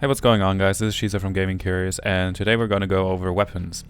Hey, what's going on, guys? This is Shiza from Gaming Curious, and today we're going to go over weapons.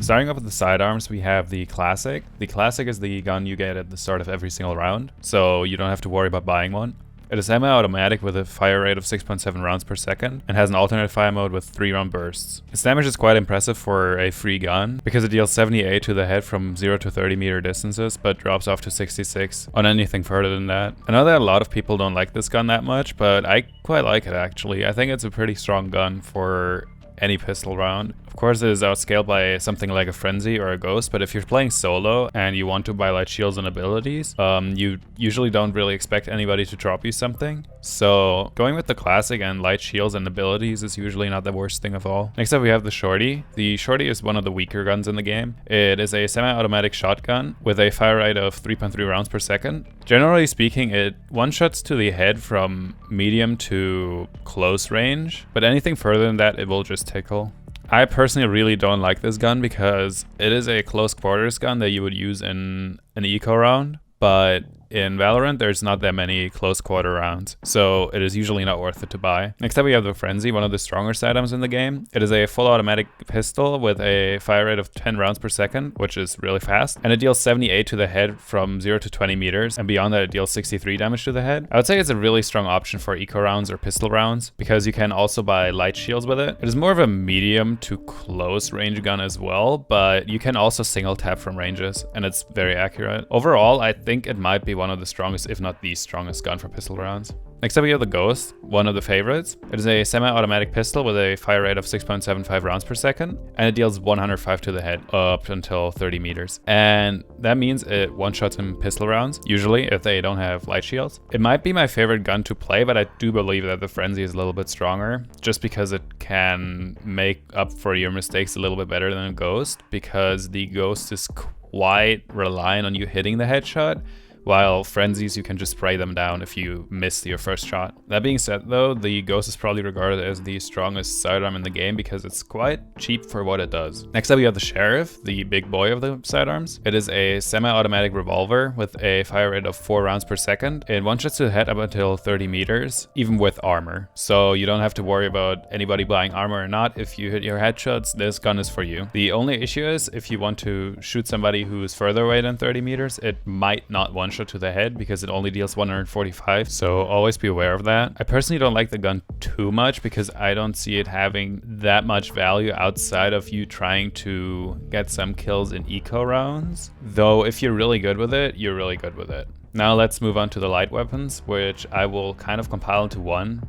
Starting off with the sidearms, we have the Classic. The Classic is the gun you get at the start of every single round, so you don't have to worry about buying one. It is semi-automatic with a fire rate of 6.7 rounds per second and has an alternate fire mode with 3-round bursts. Its damage is quite impressive for a free gun because it deals 78 to the head from 0 to 30 meter distances but drops off to 66 on anything further than that. I know that a lot of people don't like this gun that much, but I quite like it actually. I think it's a pretty strong gun for any pistol round. Of course, it is outscaled by something like a Frenzy or a Ghost, but if you're playing solo and you want to buy light shields and abilities, you usually don't really expect anybody to drop you something. So going with the Classic and light shields and abilities is usually not the worst thing of all. Next up we have the Shorty. The Shorty is one of the weaker guns in the game. It is a semi-automatic shotgun with a fire rate of 3.3 rounds per second. Generally speaking, it one-shots to the head from medium to close range, but anything further than that, it will just tickle. I personally really don't like this gun because it is a close quarters gun that you would use in an eco round, but in Valorant, there's not that many close quarter rounds, so it is usually not worth it to buy. Next up we have the Frenzy, one of the stronger sidearms in the game. It is a full automatic pistol with a fire rate of 10 rounds per second, which is really fast, and it deals 78 to the head from 0 to 20 meters, and beyond that it deals 63 damage to the head. I would say it's a really strong option for eco rounds or pistol rounds, because you can also buy light shields with it. It is more of a medium to close range gun as well, but you can also single tap from ranges, and it's very accurate. Overall, I think it might be one of the strongest, if not the strongest gun for pistol rounds. Next up we have the Ghost, one of the favorites. It is a semi-automatic pistol with a fire rate of 6.75 rounds per second, and it deals 105 to the head up until 30 meters. And that means it one-shots in pistol rounds, usually if they don't have light shields. It might be my favorite gun to play, but I do believe that the Frenzy is a little bit stronger, just because it can make up for your mistakes a little bit better than a Ghost, because the Ghost is quite reliant on you hitting the headshot, while Frenzies, you can just spray them down if you miss your first shot. That being said though, the Ghost is probably regarded as the strongest sidearm in the game because it's quite cheap for what it does. Next up we have the Sheriff, the big boy of the sidearms. It is a semi-automatic revolver with a fire rate of 4 rounds per second. It one-shots to the head up until 30 meters, even with armor. So you don't have to worry about anybody buying armor or not. If you hit your headshots, this gun is for you. The only issue is if you want to shoot somebody who is further away than 30 meters, it might not one-shot to the head because it only deals 145, so always be aware of that. I personally don't like the gun too much because I don't see it having that much value outside of you trying to get some kills in eco rounds, though if you're really good with it, you're really good with it. Now let's move on to the light weapons, which I will kind of compile into one.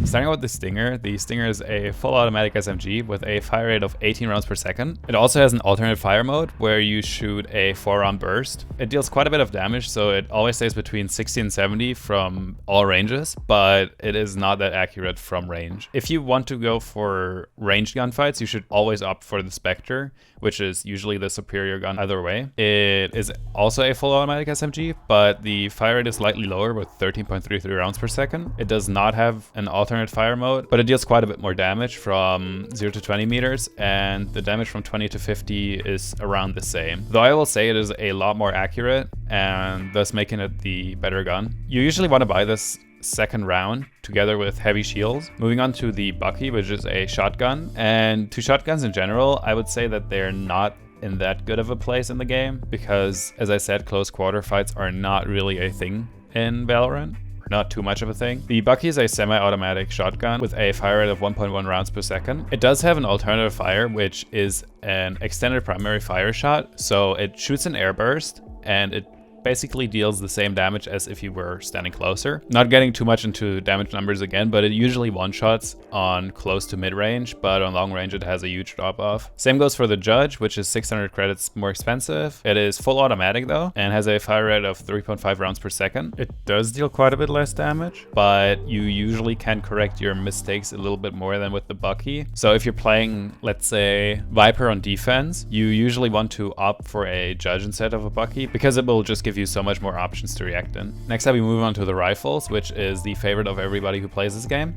Starting with the Stinger is a full automatic SMG with a fire rate of 18 rounds per second. It also has an alternate fire mode where you shoot a 4-round burst. It deals quite a bit of damage, so it always stays between 60 and 70 from all ranges, but it is not that accurate from range. If you want to go for ranged gunfights, you should always opt for the Spectre, which is usually the superior gun either way. It is also a full automatic SMG, but the fire rate is slightly lower with 13.33 rounds per second. It does not have an alternate fire mode, but it deals quite a bit more damage from 0 to 20 meters, and the damage from 20 to 50 is around the same. Though I will say it is a lot more accurate, and thus making it the better gun. You usually want to buy this second round together with heavy shields. Moving on to the Bucky, which is a shotgun, and to shotguns in general, I would say that they're not in that good of a place in the game because, as I said, close quarter fights are not really a thing in Valorant. Not too much of a thing. The Bucky is a semi-automatic shotgun with a fire rate of 1.1 rounds per second. It does have an alternative fire, which is an extended primary fire shot. So it shoots an air burst and it basically deals the same damage as if you were standing closer. Not getting too much into damage numbers again, but it usually one-shots on close to mid-range, but on long range it has a huge drop-off. Same goes for the Judge, which is 600 credits more expensive. It is full automatic though, and has a fire rate of 3.5 rounds per second. It does deal quite a bit less damage, but you usually can correct your mistakes a little bit more than with the Bucky. So if you're playing, let's say, Viper on defense, you usually want to opt for a Judge instead of a Bucky because it will just give you so much more options to react in. Next up we move on to the rifles, which is the favorite of everybody who plays this game.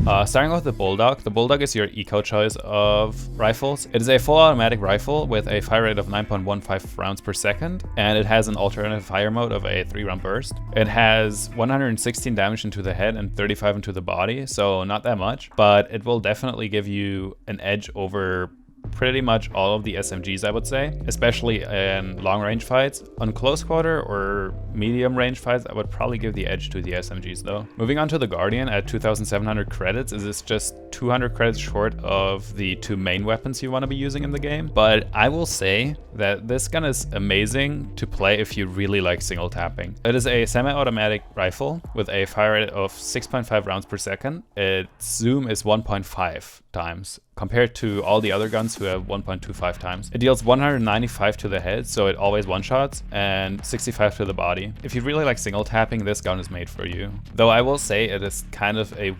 Starting off with the Bulldog is your eco choice of rifles. It is a full automatic rifle with a fire rate of 9.15 rounds per second, and it has an alternative fire mode of a 3-round burst. It has 116 damage into the head and 35 into the body, so not that much, but it will definitely give you an edge over pretty much all of the SMGs, I would say, especially in long range fights. On close quarter or medium range fights, I would probably give the edge to the SMGs though. Moving on to the Guardian at 2,700 credits, is just 200 credits short of the 2 main weapons you want to be using in the game. But I will say that this gun is amazing to play if you really like single tapping. It is a semi-automatic rifle with a fire rate of 6.5 rounds per second. Its zoom is 1.5 times compared to all the other guns who have 1.25 times. It deals 195 to the head, so it always one-shots, and 65 to the body. If you really like single tapping, this gun is made for you. Though I will say it is kind of a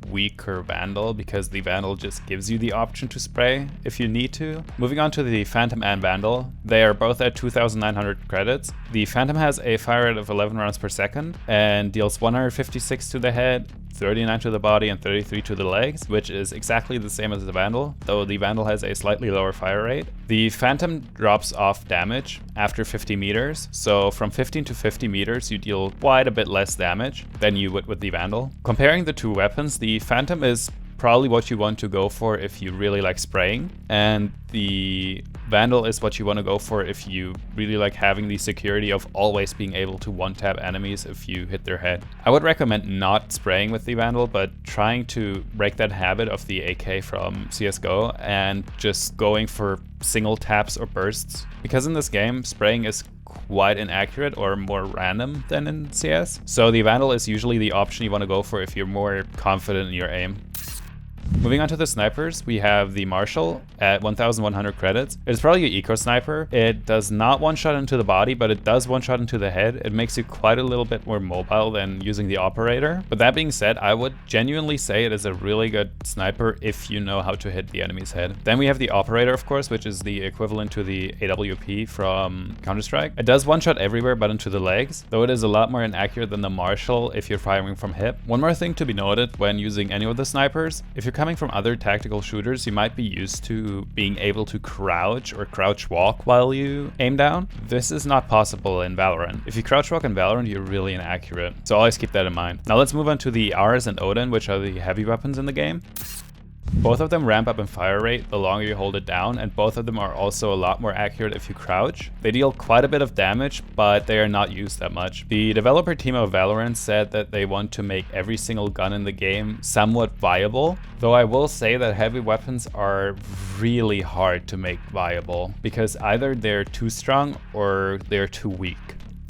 weaker Vandal because the Vandal just gives you the option to spray if you need to. Moving on to the Phantom and Vandal, they are both at 2,900 credits. The Phantom has a fire rate of 11 rounds per second and deals 156 to the head, 39 to the body, and 33 to the legs, which is exactly the same as the Vandal, though the Vandal has a slightly lower fire rate. The Phantom drops off damage after 50 meters, so from 15 to 50 meters you deal quite a bit less damage than you would with the Vandal. Comparing the two weapons, the Phantom is probably what you want to go for if you really like spraying, and the Vandal is what you want to go for if you really like having the security of always being able to one-tap enemies if you hit their head. I would recommend not spraying with the Vandal, but trying to break that habit of the AK from CSGO and just going for single taps or bursts. Because in this game, spraying is quite inaccurate or more random than in CS. So the Vandal is usually the option you want to go for if you're more confident in your aim. Moving on to the snipers, we have the Marshall at 1,100 credits. It's probably an eco sniper. It does not one-shot into the body, but it does one-shot into the head. It makes you quite a little bit more mobile than using the operator. But that being said, I would genuinely say it is a really good sniper if you know how to hit the enemy's head. Then we have the operator, of course, which is the equivalent to the AWP from Counter-Strike. It does one-shot everywhere but into the legs, though it is a lot more inaccurate than the Marshall if you're firing from hip. One more thing to be noted when using any of the snipers, if you're coming from other tactical shooters, you might be used to being able to crouch or crouch walk while you aim down. This is not possible in Valorant. If you crouch walk in Valorant, you're really inaccurate. So always keep that in mind. Now let's move on to the Rs and Odin, which are the heavy weapons in the game. Both of them ramp up in fire rate the longer you hold it down, and both of them are also a lot more accurate if you crouch. They deal quite a bit of damage, but they are not used that much. The developer team of Valorant said that they want to make every single gun in the game somewhat viable, though I will say that heavy weapons are really hard to make viable, because either they're too strong or they're too weak.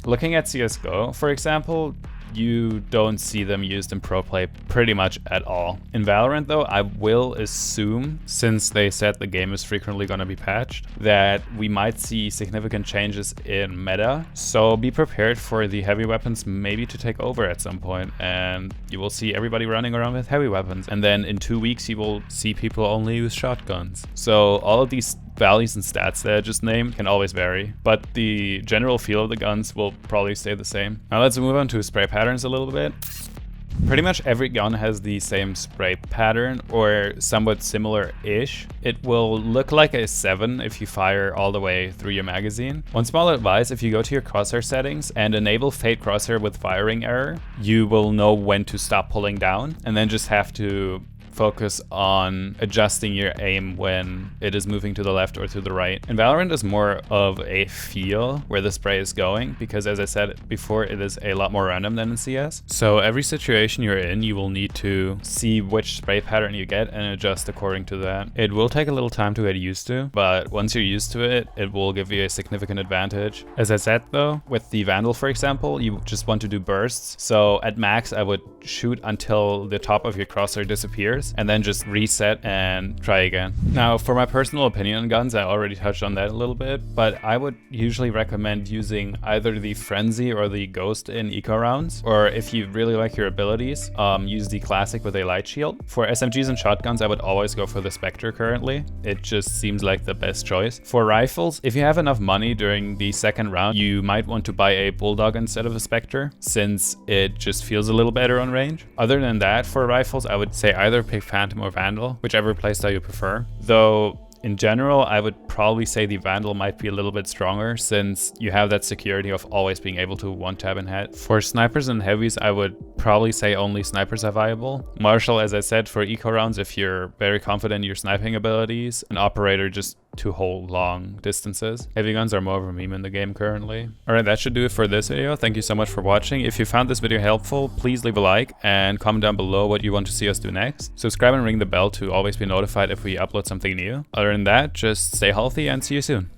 Looking at CSGO, for example, you don't see them used in pro play pretty much at all. In Valorant though, I will assume, since they said the game is frequently going to be patched, that we might see significant changes in meta. So be prepared for the heavy weapons maybe to take over at some point, and you will see everybody running around with heavy weapons. And then in 2 weeks you will see people only use shotguns. So all of these values and stats that I just named can always vary, but the general feel of the guns will probably stay the same. Now let's move on to spray patterns a little bit. Pretty much every gun has the same spray pattern or somewhat similar-ish. It will look like a 7 if you fire all the way through your magazine. One small advice, if you go to your crosshair settings and enable fade crosshair with firing error, you will know when to stop pulling down and then just have to focus on adjusting your aim when it is moving to the left or to the right. In Valorant is more of a feel where the spray is going, because as I said before, it is a lot more random than in CS. So every situation you're in, you will need to see which spray pattern you get and adjust according to that. It will take a little time to get used to, but once you're used to it, it will give you a significant advantage. As I said though, with the Vandal for example, you just want to do bursts. So at max, I would shoot until the top of your crosshair disappears. once and then just reset and try again. Now, for my personal opinion on guns, I already touched on that a little bit, but I would usually recommend using either the Frenzy or the Ghost in eco rounds, or if you really like your abilities, use the Classic with a light shield. For SMGs and shotguns, I would always go for the Spectre currently. It just seems like the best choice. For rifles, if you have enough money during the second round, you might want to buy a Bulldog instead of a Spectre, since it just feels a little better on range. Other than that, for rifles, I would say either pick Phantom or Vandal, whichever playstyle you prefer. Though, in general, I would probably say the Vandal might be a little bit stronger, since you have that security of always being able to one-tap in head. For snipers and heavies, I would probably say only snipers are viable. Marshal, as I said, for eco rounds if you're very confident in your sniping abilities. An Operator just to hold long distances. Heavy guns are more of a meme in the game currently. Alright, that should do it for this video. Thank you so much for watching. If you found this video helpful, please leave a like and comment down below what you want to see us do next. Subscribe and ring the bell to always be notified if we upload something new. Other than that, just stay healthy and see you soon.